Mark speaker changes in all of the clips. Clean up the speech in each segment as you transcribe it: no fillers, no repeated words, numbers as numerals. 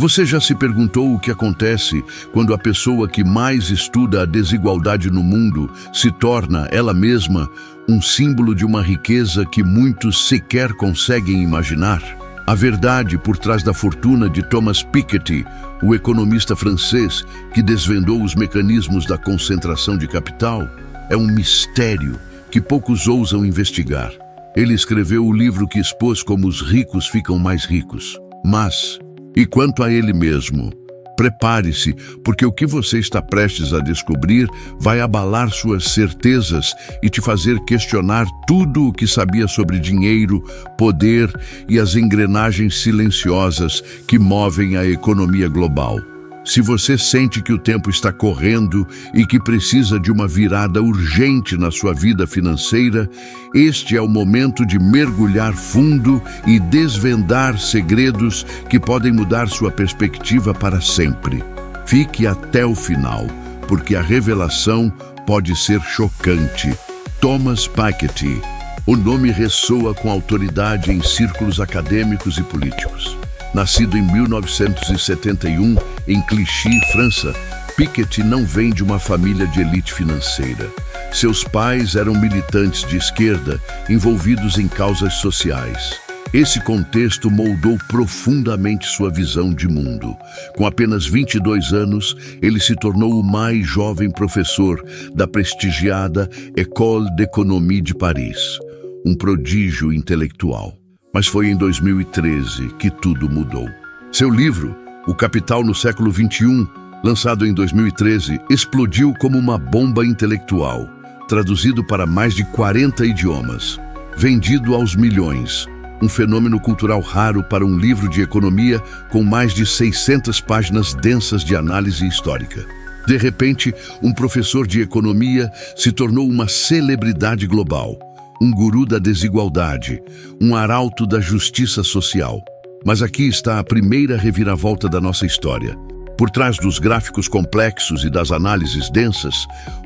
Speaker 1: Você já se perguntou o que acontece quando a pessoa que mais estuda a desigualdade no mundo se torna, ela mesma, um símbolo de uma riqueza que muitos sequer conseguem imaginar? A verdade por trás da fortuna de Thomas Piketty, o economista francês que desvendou os mecanismos da concentração de capital, é um mistério que poucos ousam investigar. Ele escreveu o livro que expôs como os ricos ficam mais ricos. Mas, e quanto a ele mesmo? Prepare-se, porque o que você está prestes a descobrir vai abalar suas certezas e te fazer questionar tudo o que sabia sobre dinheiro, poder e as engrenagens silenciosas que movem a economia global. Se você sente que o tempo está correndo e que precisa de uma virada urgente na sua vida financeira, este é o momento de mergulhar fundo e desvendar segredos que podem mudar sua perspectiva para sempre. Fique até o final, porque a revelação pode ser chocante. Thomas Piketty. O nome ressoa com autoridade em círculos acadêmicos e políticos. Nascido em 1971, em Clichy, França, Piketty não vem de uma família de elite financeira. Seus pais eram militantes de esquerda, envolvidos em causas sociais. Esse contexto moldou profundamente sua visão de mundo. Com apenas 22 anos, ele se tornou o mais jovem professor da prestigiada École d'économie de Paris, um prodígio intelectual. Mas foi em 2013 que tudo mudou. Seu livro, O Capital no Século XXI, lançado em 2013, explodiu como uma bomba intelectual, traduzido para mais de 40 idiomas, vendido aos milhões, um fenômeno cultural raro para um livro de economia com mais de 600 páginas densas de análise histórica. De repente, um professor de economia se tornou uma celebridade global, um guru da desigualdade, um arauto da justiça social. Mas aqui está a primeira reviravolta da nossa história. Por trás dos gráficos complexos e das análises densas,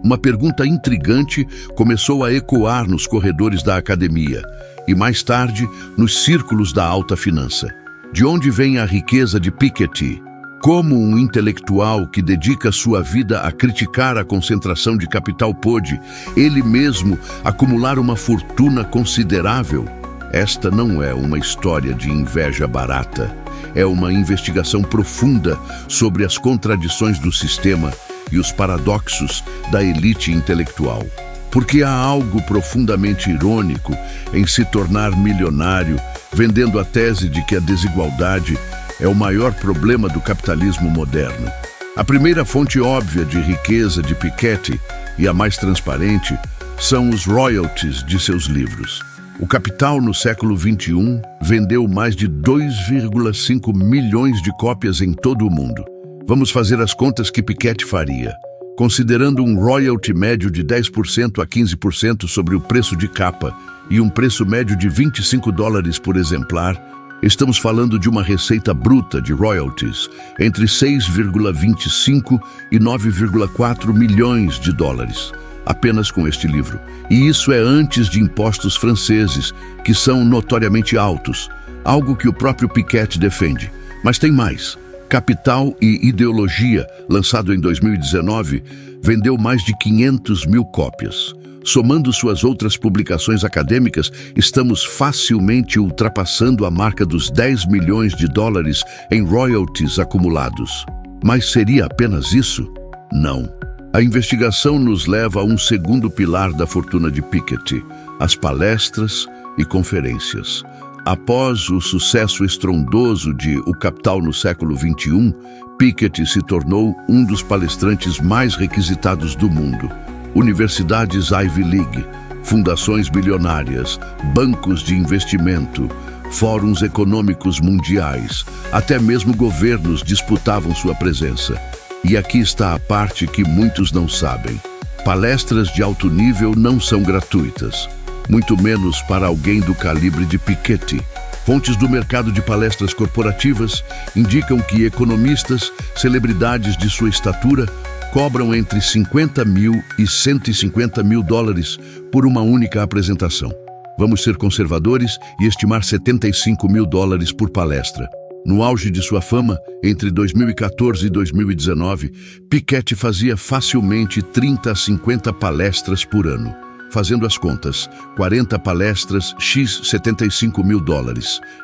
Speaker 1: uma pergunta intrigante começou a ecoar nos corredores da academia e, mais tarde, nos círculos da alta finança. De onde vem a riqueza de Piketty? Como um intelectual que dedica sua vida a criticar a concentração de capital pôde, ele mesmo, acumular uma fortuna considerável? Esta não é uma história de inveja barata. É uma investigação profunda sobre as contradições do sistema e os paradoxos da elite intelectual. Porque há algo profundamente irônico em se tornar milionário, vendendo a tese de que a desigualdade é o maior problema do capitalismo moderno. A primeira fonte óbvia de riqueza de Piketty, e a mais transparente, são os royalties de seus livros. O Capital no Século XXI vendeu mais de 2,5 milhões de cópias em todo o mundo. Vamos fazer as contas que Piketty faria. Considerando um royalty médio de 10% a 15% sobre o preço de capa e um preço médio de $25 por exemplar, estamos falando de uma receita bruta de royalties entre 6,25 e 9,4 milhões de dólares, apenas com este livro. E isso é antes de impostos franceses, que são notoriamente altos, algo que o próprio Piketty defende. Mas tem mais. Capital e Ideologia, lançado em 2019, vendeu mais de 500 mil cópias. Somando suas outras publicações acadêmicas, estamos facilmente ultrapassando a marca dos 10 milhões de dólares em royalties acumulados. Mas seria apenas isso? Não. A investigação nos leva a um segundo pilar da fortuna de Piketty: as palestras e conferências. Após o sucesso estrondoso de O Capital no Século XXI, Piketty se tornou um dos palestrantes mais requisitados do mundo. Universidades Ivy League, fundações bilionárias, bancos de investimento, fóruns econômicos mundiais, até mesmo governos disputavam sua presença. E aqui está a parte que muitos não sabem. Palestras de alto nível não são gratuitas, muito menos para alguém do calibre de Piketty. Fontes do mercado de palestras corporativas indicam que economistas, celebridades de sua estatura, cobram entre 50 mil e 150 mil dólares por uma única apresentação. Vamos ser conservadores e estimar 75 mil dólares por palestra. No auge de sua fama, entre 2014 e 2019, Piketty fazia facilmente 30 a 50 palestras por ano. Fazendo as contas, 40 palestras, x $75 mil.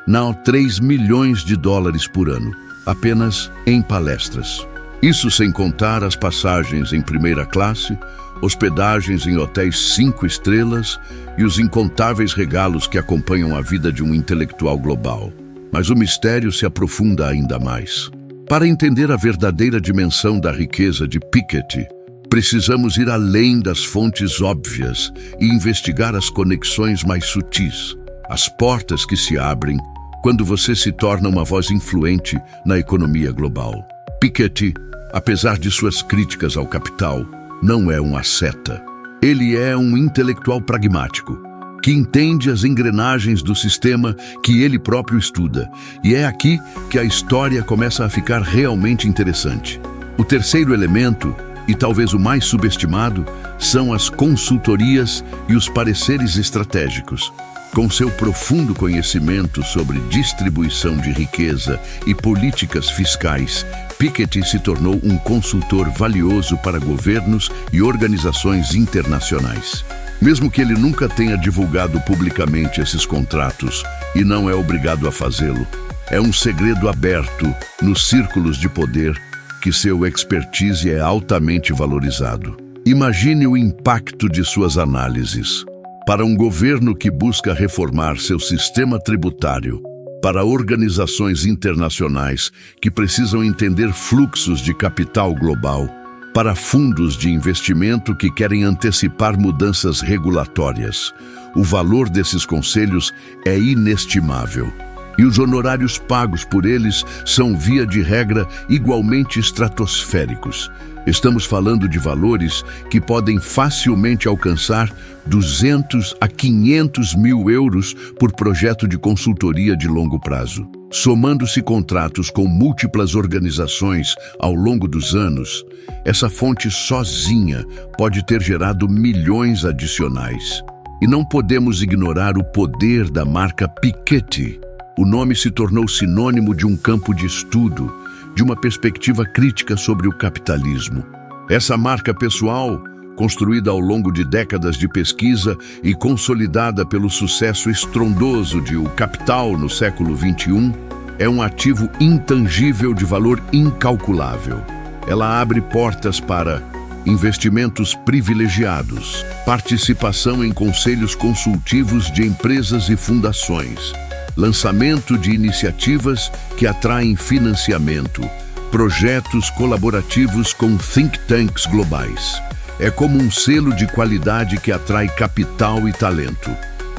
Speaker 1: Não, $3 milhões por ano, apenas em palestras. Isso sem contar as passagens em primeira classe, hospedagens em hotéis 5 estrelas e os incontáveis regalos que acompanham a vida de um intelectual global. Mas o mistério se aprofunda ainda mais. Para entender a verdadeira dimensão da riqueza de Piketty, precisamos ir além das fontes óbvias e investigar as conexões mais sutis, as portas que se abrem quando você se torna uma voz influente na economia global. Piketty, apesar de suas críticas ao capital, não é um asceta. Ele é um intelectual pragmático, que entende as engrenagens do sistema que ele próprio estuda. E é aqui que a história começa a ficar realmente interessante. O terceiro elemento, e talvez o mais subestimado, são as consultorias e os pareceres estratégicos. Com seu profundo conhecimento sobre distribuição de riqueza e políticas fiscais, Piketty se tornou um consultor valioso para governos e organizações internacionais. Mesmo que ele nunca tenha divulgado publicamente esses contratos, e não é obrigado a fazê-lo, é um segredo aberto nos círculos de poder que seu expertise é altamente valorizado. Imagine o impacto de suas análises. Para um governo que busca reformar seu sistema tributário, para organizações internacionais que precisam entender fluxos de capital global, para fundos de investimento que querem antecipar mudanças regulatórias. O valor desses conselhos é inestimável. E os honorários pagos por eles são, via de regra, igualmente estratosféricos. Estamos falando de valores que podem facilmente alcançar 200 a 500 mil euros por projeto de consultoria de longo prazo. Somando-se contratos com múltiplas organizações ao longo dos anos, essa fonte sozinha pode ter gerado milhões adicionais. E não podemos ignorar o poder da marca Piketty. O nome se tornou sinônimo de um campo de estudo, de uma perspectiva crítica sobre o capitalismo. Essa marca pessoal, construída ao longo de décadas de pesquisa e consolidada pelo sucesso estrondoso de O Capital no século XXI, é um ativo intangível de valor incalculável. Ela abre portas para investimentos privilegiados, participação em conselhos consultivos de empresas e fundações, lançamento de iniciativas que atraem financiamento, projetos colaborativos com think tanks globais. É como um selo de qualidade que atrai capital e talento.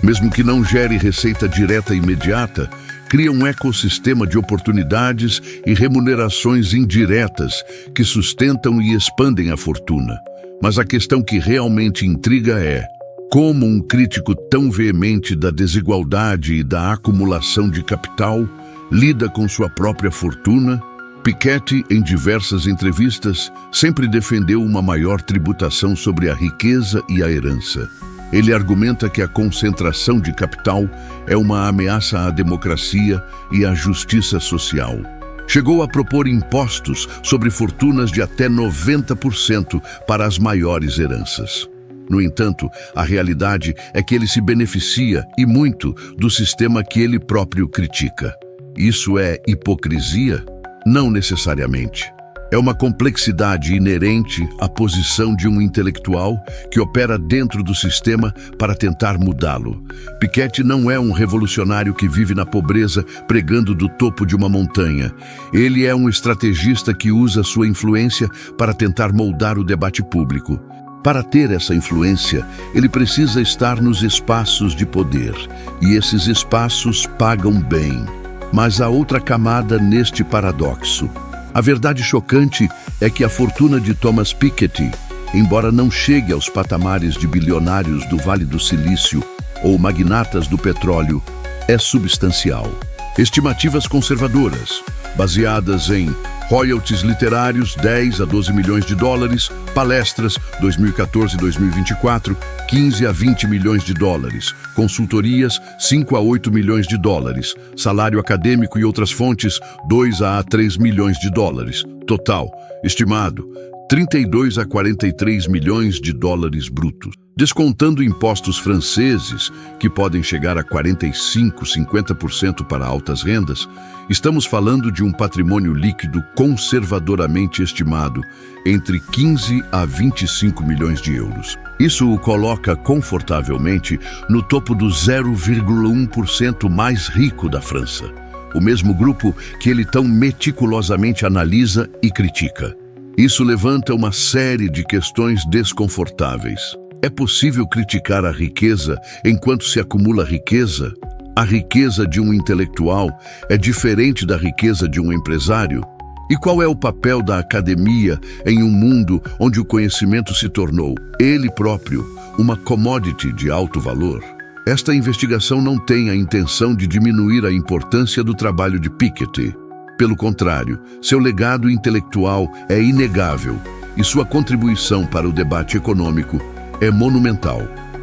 Speaker 1: Mesmo que não gere receita direta imediata, cria um ecossistema de oportunidades e remunerações indiretas que sustentam e expandem a fortuna. Mas a questão que realmente intriga é: como um crítico tão veemente da desigualdade e da acumulação de capital lida com sua própria fortuna? Piketty, em diversas entrevistas, sempre defendeu uma maior tributação sobre a riqueza e a herança. Ele argumenta que a concentração de capital é uma ameaça à democracia e à justiça social. Chegou a propor impostos sobre fortunas de até 90% para as maiores heranças. No entanto, a realidade é que ele se beneficia, e muito, do sistema que ele próprio critica. Isso é hipocrisia? Não necessariamente. É uma complexidade inerente à posição de um intelectual que opera dentro do sistema para tentar mudá-lo. Piketty não é um revolucionário que vive na pobreza pregando do topo de uma montanha. Ele é um estrategista que usa sua influência para tentar moldar o debate público. Para ter essa influência, ele precisa estar nos espaços de poder, e esses espaços pagam bem. Mas há outra camada neste paradoxo. A verdade chocante é que a fortuna de Thomas Piketty, embora não chegue aos patamares de bilionários do Vale do Silício ou magnatas do petróleo, é substancial. Estimativas conservadoras, baseadas em Royalties literários, 10 a 12 milhões de dólares. Palestras, 2014 e 2024, 15 a 20 milhões de dólares. Consultorias, 5 a 8 milhões de dólares. Salário acadêmico e outras fontes, 2 a 3 milhões de dólares. Total, estimado, 32 a 43 milhões de dólares brutos. Descontando impostos franceses, que podem chegar a 45, 50% para altas rendas, estamos falando de um patrimônio líquido conservadoramente estimado entre 15 a 25 milhões de euros. Isso o coloca confortavelmente no topo do 0,1% mais rico da França, o mesmo grupo que ele tão meticulosamente analisa e critica. Isso levanta uma série de questões desconfortáveis. É possível criticar a riqueza enquanto se acumula riqueza? A riqueza de um intelectual é diferente da riqueza de um empresário? E qual é o papel da academia em um mundo onde o conhecimento se tornou, ele próprio, uma commodity de alto valor? Esta investigação não tem a intenção de diminuir a importância do trabalho de Piketty. Pelo contrário, seu legado intelectual é inegável e sua contribuição para o debate econômico é monumental.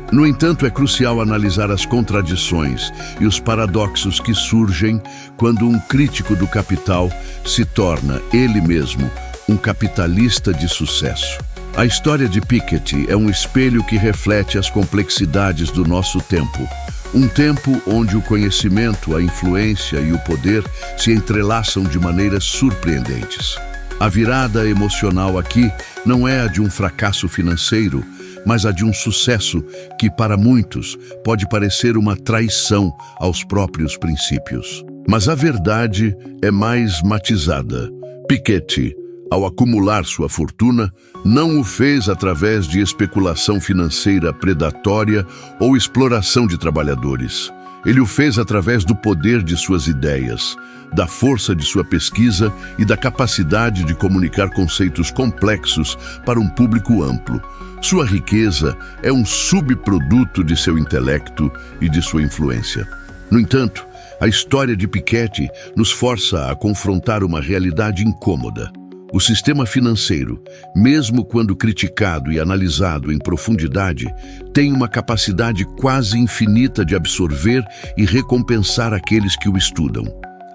Speaker 1: No entanto, é crucial analisar as contradições e os paradoxos que surgem quando um crítico do capital se torna, ele mesmo, um capitalista de sucesso. A história de Piketty é um espelho que reflete as complexidades do nosso tempo. Um tempo onde o conhecimento, a influência e o poder se entrelaçam de maneiras surpreendentes. A virada emocional aqui não é a de um fracasso financeiro, mas a de um sucesso que, para muitos, pode parecer uma traição aos próprios princípios. Mas a verdade é mais matizada. Piketty, ao acumular sua fortuna, não o fez através de especulação financeira predatória ou exploração de trabalhadores. Ele o fez através do poder de suas ideias, da força de sua pesquisa e da capacidade de comunicar conceitos complexos para um público amplo. Sua riqueza é um subproduto de seu intelecto e de sua influência. No entanto, a história de Piketty nos força a confrontar uma realidade incômoda. O sistema financeiro, mesmo quando criticado e analisado em profundidade, tem uma capacidade quase infinita de absorver e recompensar aqueles que o estudam.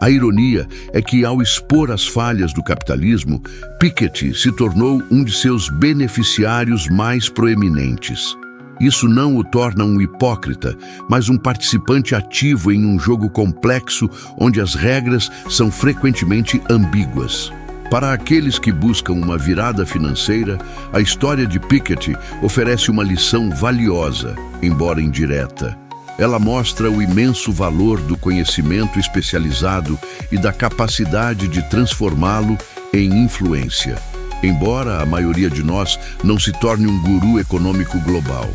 Speaker 1: A ironia é que, ao expor as falhas do capitalismo, Piketty se tornou um de seus beneficiários mais proeminentes. Isso não o torna um hipócrita, mas um participante ativo em um jogo complexo onde as regras são frequentemente ambíguas. Para aqueles que buscam uma virada financeira, a história de Piketty oferece uma lição valiosa, embora indireta. Ela mostra o imenso valor do conhecimento especializado e da capacidade de transformá-lo em influência, embora a maioria de nós não se torne um guru econômico global.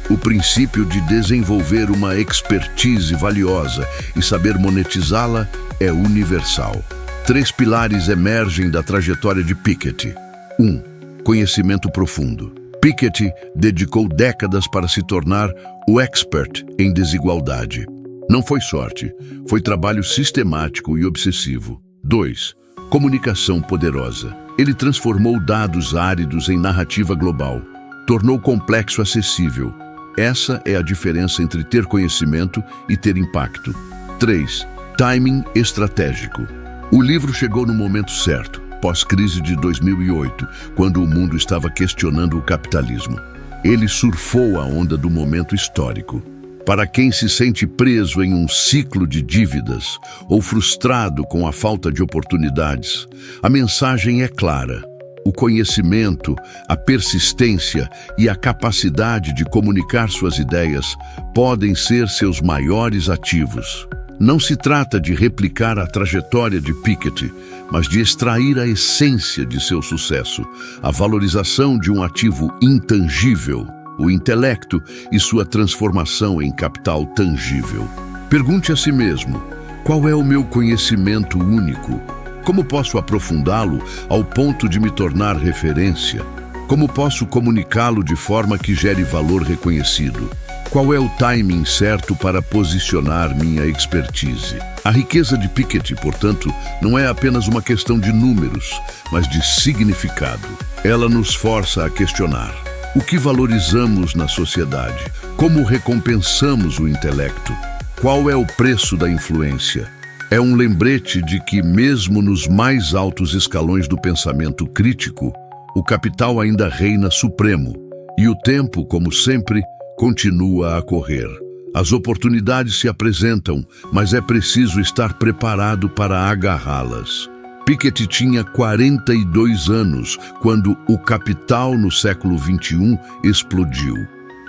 Speaker 1: O princípio de desenvolver uma expertise valiosa e saber monetizá-la é universal. 3 pilares emergem da trajetória de Piketty. 1. Conhecimento profundo. Piketty dedicou décadas para se tornar o expert em desigualdade. Não foi sorte, foi trabalho sistemático e obsessivo. 2. Comunicação poderosa. Ele transformou dados áridos em narrativa global. Tornou complexo acessível. Essa é a diferença entre ter conhecimento e ter impacto. 3. Timing estratégico. O livro chegou no momento certo, pós-crise de 2008, quando o mundo estava questionando o capitalismo. Ele surfou a onda do momento histórico. Para quem se sente preso em um ciclo de dívidas ou frustrado com a falta de oportunidades, a mensagem é clara. O conhecimento, a persistência e a capacidade de comunicar suas ideias podem ser seus maiores ativos. Não se trata de replicar a trajetória de Piketty, mas de extrair a essência de seu sucesso, a valorização de um ativo intangível, o intelecto e sua transformação em capital tangível. Pergunte a si mesmo: qual é o meu conhecimento único? Como posso aprofundá-lo ao ponto de me tornar referência? Como posso comunicá-lo de forma que gere valor reconhecido? Qual é o timing certo para posicionar minha expertise? A riqueza de Piketty, portanto, não é apenas uma questão de números, mas de significado. Ela nos força a questionar: o que valorizamos na sociedade? Como recompensamos o intelecto? Qual é o preço da influência? É um lembrete de que, mesmo nos mais altos escalões do pensamento crítico, o capital ainda reina supremo, e o tempo, como sempre, continua a correr. As oportunidades se apresentam, mas é preciso estar preparado para agarrá-las. Piketty tinha 42 anos quando o capital no século XXI explodiu,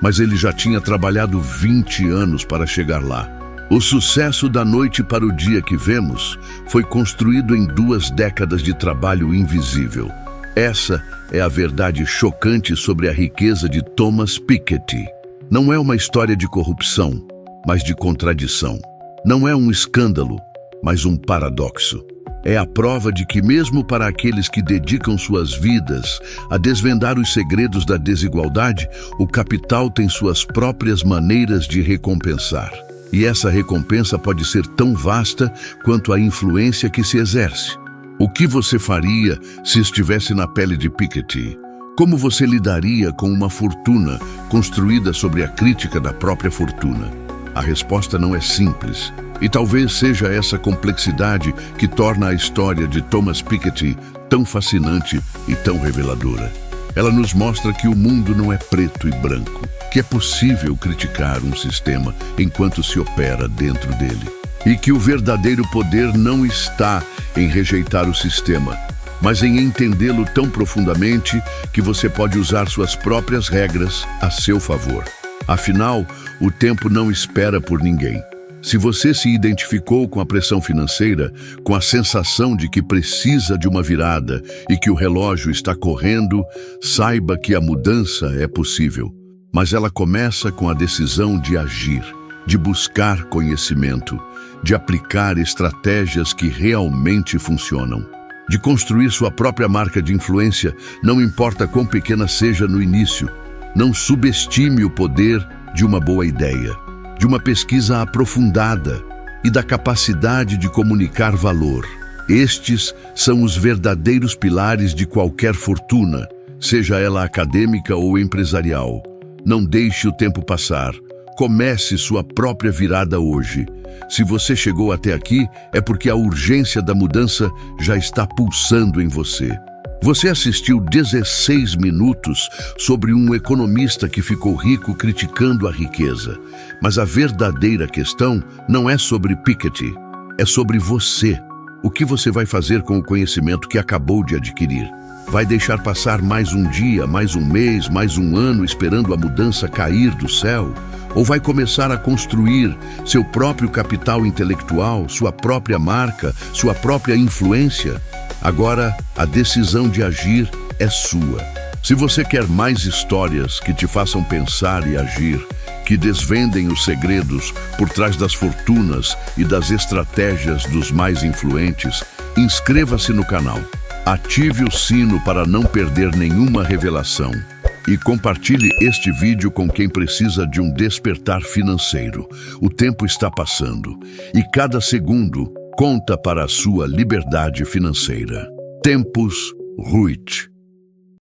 Speaker 1: mas ele já tinha trabalhado 20 anos para chegar lá. O sucesso da noite para o dia que vemos foi construído em 2 décadas de trabalho invisível. Essa é a verdade chocante sobre a riqueza de Thomas Piketty. Não é uma história de corrupção, mas de contradição. Não é um escândalo, mas um paradoxo. É a prova de que, mesmo para aqueles que dedicam suas vidas a desvendar os segredos da desigualdade, o capital tem suas próprias maneiras de recompensar. E essa recompensa pode ser tão vasta quanto a influência que se exerce. O que você faria se estivesse na pele de Piketty? Como você lidaria com uma fortuna construída sobre a crítica da própria fortuna? A resposta não é simples, e talvez seja essa complexidade que torna a história de Thomas Piketty tão fascinante e tão reveladora. Ela nos mostra que o mundo não é preto e branco, que é possível criticar um sistema enquanto se opera dentro dele, e que o verdadeiro poder não está em rejeitar o sistema, mas em entendê-lo tão profundamente que você pode usar suas próprias regras a seu favor. Afinal, o tempo não espera por ninguém. Se você se identificou com a pressão financeira, com a sensação de que precisa de uma virada e que o relógio está correndo, saiba que a mudança é possível. Mas ela começa com a decisão de agir, de buscar conhecimento, de aplicar estratégias que realmente funcionam, de construir sua própria marca de influência, não importa quão pequena seja no início. Não subestime o poder de uma boa ideia, de uma pesquisa aprofundada e da capacidade de comunicar valor. Estes são os verdadeiros pilares de qualquer fortuna, seja ela acadêmica ou empresarial. Não deixe o tempo passar. Comece sua própria virada hoje. Se você chegou até aqui, é porque a urgência da mudança já está pulsando em você. Você assistiu 16 minutos sobre um economista que ficou rico criticando a riqueza. Mas a verdadeira questão não é sobre Piketty, é sobre você. O que você vai fazer com o conhecimento que acabou de adquirir? Vai deixar passar mais um dia, mais um mês, mais um ano esperando a mudança cair do céu? Ou vai começar a construir seu próprio capital intelectual, sua própria marca, sua própria influência? Agora, a decisão de agir é sua. Se você quer mais histórias que te façam pensar e agir, que desvendem os segredos por trás das fortunas e das estratégias dos mais influentes, inscreva-se no canal. Ative o sino para não perder nenhuma revelação. E compartilhe este vídeo com quem precisa de um despertar financeiro. O tempo está passando e cada segundo conta para a sua liberdade financeira. Tempus Ruit.